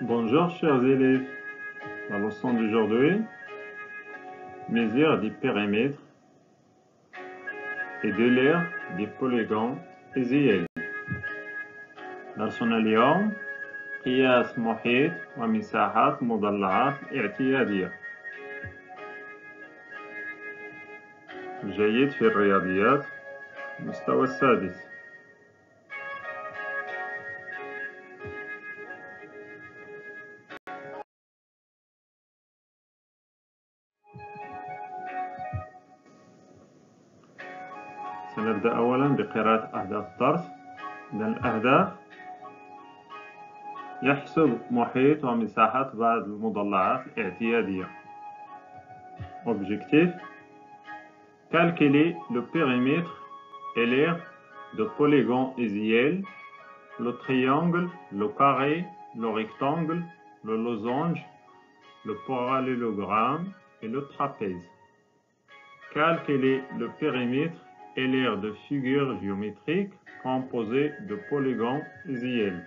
Bonjour chers élèves, la leçon d'aujourd'hui, mesure des périmètres et de l'aire des polygones visuels. درسنا اليوم قياس محيط ومساحات مضلعات اعتيادية. جيد في الرياضيات المستوى السادس. سنبدأ أولا بقراءة أهداف الدرس. إذن الأهداف: يحسب محيط ومساحات بعض المضلعات الاعتيادية. Objectif: calculer le périmètre et l'aire de polygones usuels, le triangle, le carré, le rectangle, le losange, le parallélogramme et le trapèze. Calculer le périmètre et l'aire de figures géométriques composées de polygones usuels.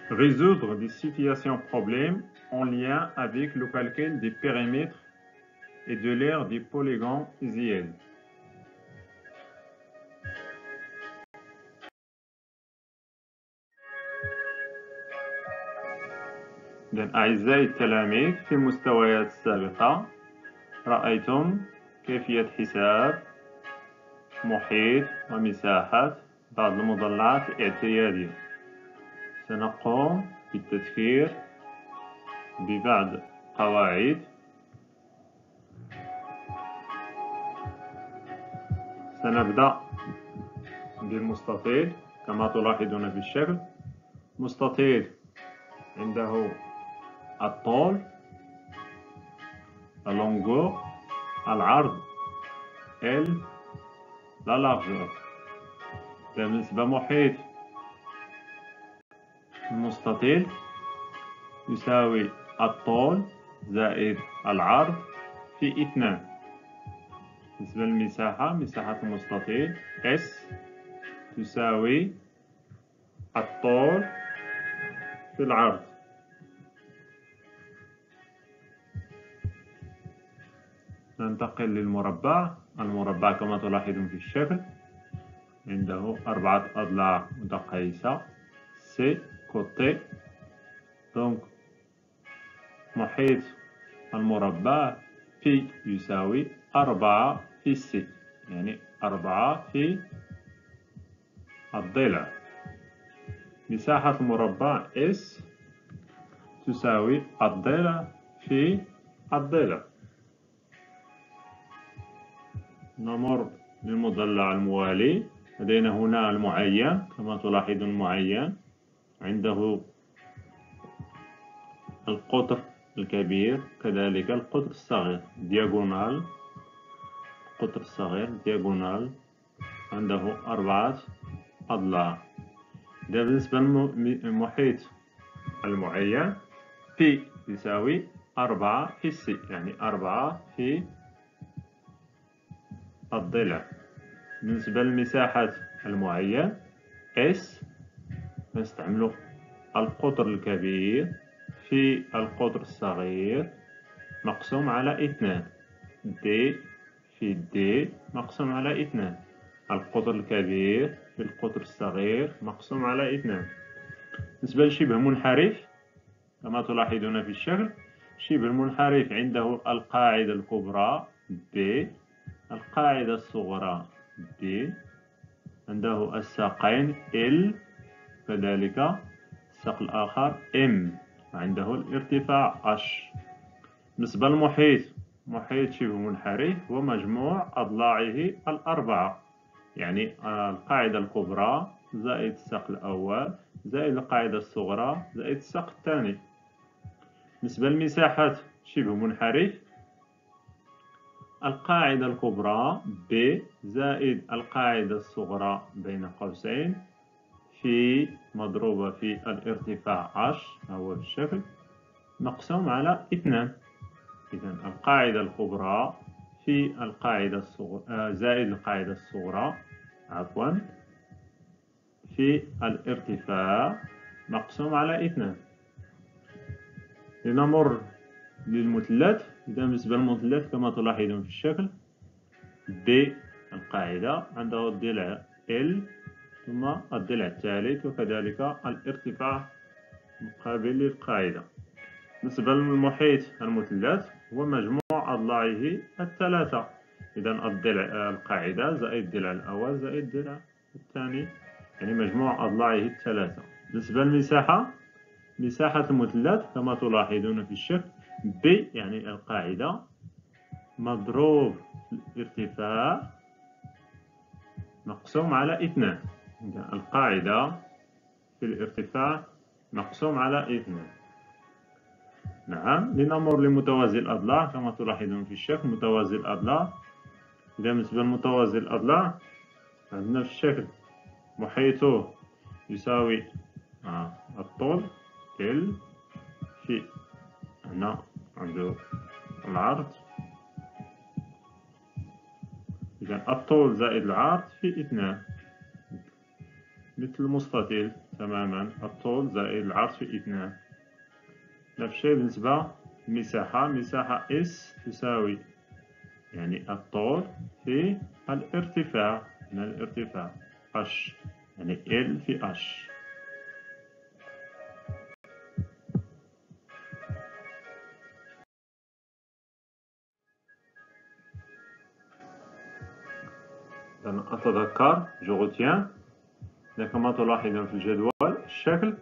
Résoudre des situations problèmes en lien avec le calcul des périmètres et de l'aire des polygones usuels. أعزائي التلاميذ، في المستويات السابقة رأيتم كيفية حساب محيط ومساحة بعض المضلعات الاعتيادية. سنقوم بالتذكير ببعض قواعد. سنبدأ بالمستطيل كما تلاحظون في الشكل. مستطيل عنده الطول، اللونغور، العرض L، لا لارجور. بالنسبة لمحيط المستطيل يساوي الطول زائد العرض في 2. بالنسبة للمساحة، مساحة المستطيل S تساوي الطول في العرض. ننتقل للمربع. المربع كما تلاحظون في الشكل عنده 4 أضلاع متقايسة C côté. donc محيط المربع P يساوي 4 في C، يعني 4 في الضلع. مساحة المربع S تساوي الضلع في الضلع. نمر للمضلع الموالي. لدينا هنا المعين كما تلاحظون. المعين عنده القطر الكبير كذلك القطر الصغير diagonal. القطر الصغير diagonal عنده 4 أضلاع. بالنسبة للمحيط المعين P يساوي 4 في C، يعني 4 في الضلع. بالنسبة لمساحة المعين S نستعمل القطر الكبير في القطر الصغير مقسوم على 2. D في D مقسوم على 2. القطر الكبير في القطر الصغير مقسوم على 2. بالنسبة لشبه منحرف كما تلاحظون في الشكل، شبه المنحرف عنده القاعدة الكبرى B، القاعدة الصغرى B، عنده الساقين L، كذلك الساق الآخر M، عنده الارتفاع H. بالنسبة للمحيط، محيط شبه منحرف هو مجموع أضلاعه 4، يعني القاعدة الكبرى زائد الساق الأول زائد القاعدة الصغرى زائد الساق الثاني. بالنسبة لمساحة شبه منحرف، القاعدة الكبرى B زائد القاعدة الصغرى بين قوسين في مضروبة في الارتفاع H هو الشكل مقسوم على 2. إذن القاعدة الكبرى في القاعدة الصغرى زائد القاعدة الصغرى في الارتفاع مقسوم على 2. لنمر للمثلث. إذا بالنسبة للمثلث كما تلاحظون في الشكل B القاعدة عنده الضلع L ثم الضلع الثالث وكذلك الارتفاع مقابل للقاعدة. بالنسبة للمحيط المثلث هو مجموع أضلاعه الثلاثة. إذا الضلع القاعدة زائد الضلع الأول زائد الضلع الثاني، يعني مجموع أضلاعه الثلاثة. بالنسبة للمساحة، مساحة المثلث كما تلاحظون في الشكل B يعني القاعدة مضروب الارتفاع مقسوم على 2. القاعدة في الارتفاع مقسوم على 2. نعم. لنمر لمتوازي الأضلاع كما تلاحظون في الشكل متوازي الأضلاع. إذا بالنسبة لمتوازي الأضلاع عندنا في الشكل محيطه يساوي الطول L في هنا عنده العرض. إذا الطول زائد العرض في 2 مثل المستطيل تماما، الطول زائد العرض في 2. نفس الشيء بالنسبة للمساحة، مساحة S تساوي يعني الطول في الارتفاع من الارتفاع H يعني L في H. أتذكر جو retiens كما تلاحظون في الجدول الشكل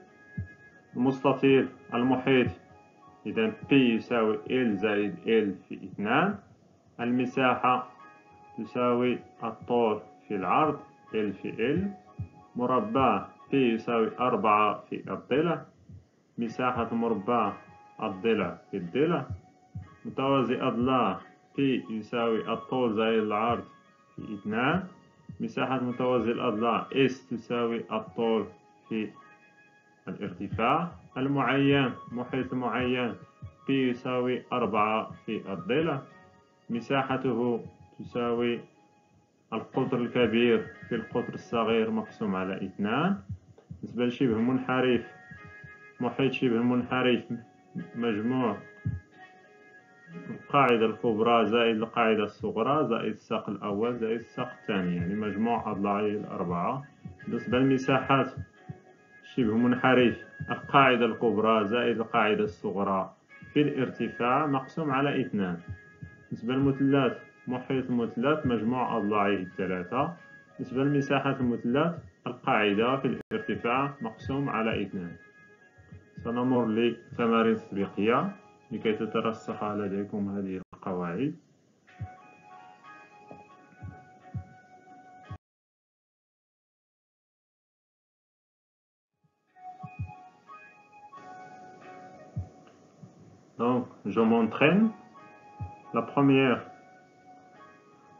المستطيل المحيط إذا P يساوي L زائد L في 2. المساحة تساوي الطول في العرض L في L. مربع P يساوي 4 في الضلع. مساحة مربع الضلع في الضلع. متوازي أضلاع P يساوي الطول زائد العرض في 2. مساحة متوازي الأضلاع S تساوي الطول في الارتفاع. المعين محيط معين P يساوي 4 في الضلع. مساحته تساوي القطر الكبير في القطر الصغير مقسوم على 2. بالنسبة لشبه منحرف، محيط شبه منحرف مجموع القاعدة الكبرى زائد القاعدة الصغرى زائد الساق الأول زائد الساق الثاني، يعني مجموع أضلاعه الأربعة. بالنسبة للمساحات شبه منحرف القاعدة الكبرى زائد القاعدة الصغرى في الارتفاع مقسوم على 2. بالنسبة للمثلث محيط المثلث مجموع أضلاعه الثلاثة. بالنسبة لمساحة المثلث القاعدة في الارتفاع مقسوم على 2. سنمر لتمارين تطبيقية لكي تترسخ لديكم هذه القواعد. Donc, je m'entraîne. La première,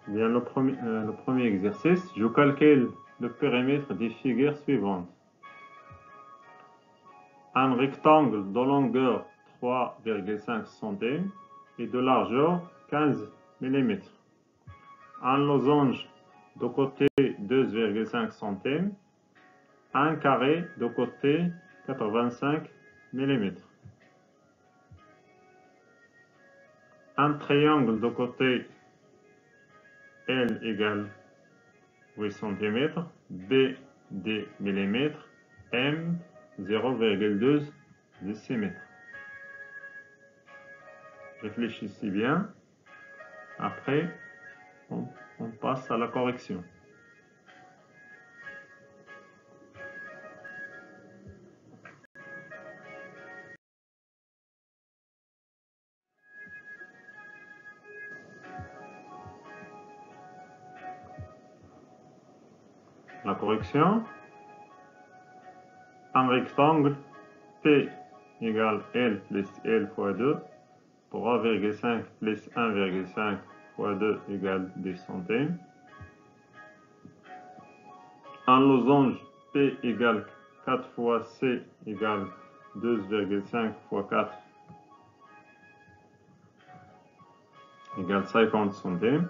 bien le premier exercice, je calcule le périmètre des figures suivantes. Un rectangle de longueur 3,5 cm et de largeur 15 mm. Un losange de côté 2,5 cm. Un carré de côté 85 mm. Un triangle de côté L égale 8 cm, B 10 mm, M 0,2 décimètre. Réfléchissez bien. Après, on passe à la correction. La correction, un rectangle P égale L plus L fois 2, 3,5 plus 1,5 fois 2 égale 10 centimes. Un losange P égale 4 fois C égale 12,5 fois 4 égale 50 centimes.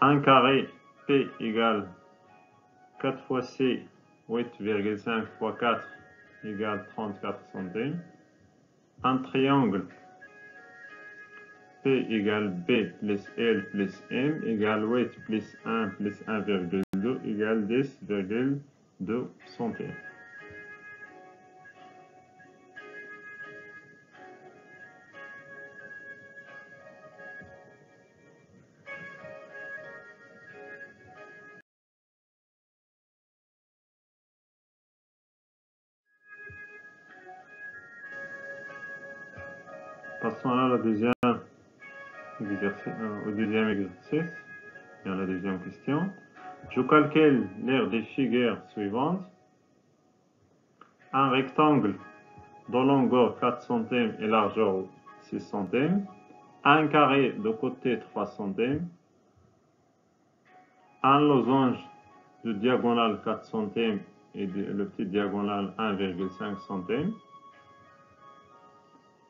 Un carré P égale 4 fois C 8,5 fois 4 égale 34 centimes. Un triangle P égale B plus L plus M égale 8 plus 1 plus 1,2 égale 10,2 centimes. Passons à la deuxième au deuxième exercice, et à la deuxième question. Je calcule l'aire des figures suivantes. Un rectangle de longueur 4 centimes et largeur 6 centimes. Un carré de côté 3 centimes. Un losange de diagonale 4 centimes et le petit diagonale 1,5 centimes.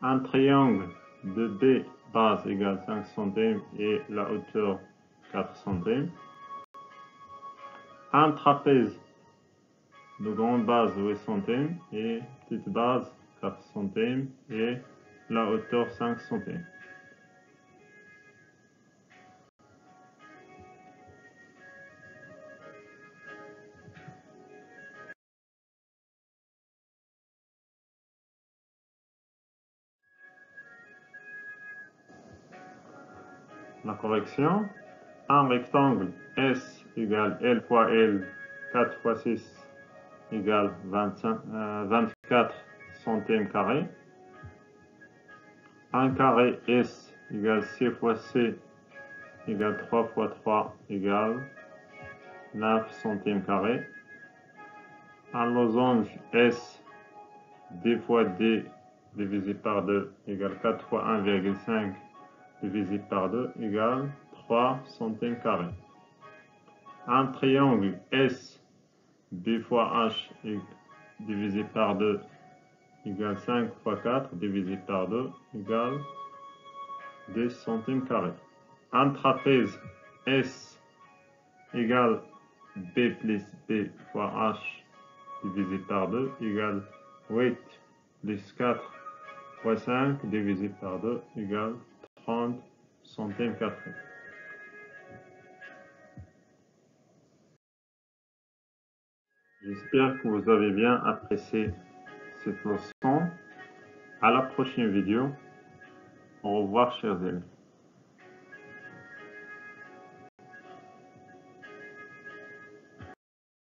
Un triangle de B base égale 5 centimes et la hauteur 4 centimes. Un trapèze de grande base 8 centimes et petite base 4 centimes et la hauteur 5 centimes. La correction. Un rectangle S égale L fois L, 4 fois 6 égale 24 centimes carrés. Un carré S égale C fois C égale 3 fois 3 égale 9 centimes carrés. Un losange S D fois D divisé par 2 égale 4 fois 1,5 divisé par 2 égale 3 centimes carrés. Un triangle S B fois H divisé par 2 égale 5 fois 4 divisé par 2 égale 10 centimes carrés. Un trapèze S égale B plus B fois H divisé par 2 égale 8 plus 4 fois 5 divisé par 2 égale 30 centimes carrés. J'espère que vous avez bien apprécié cette leçon. À la prochaine vidéo. Au revoir, chers élèves.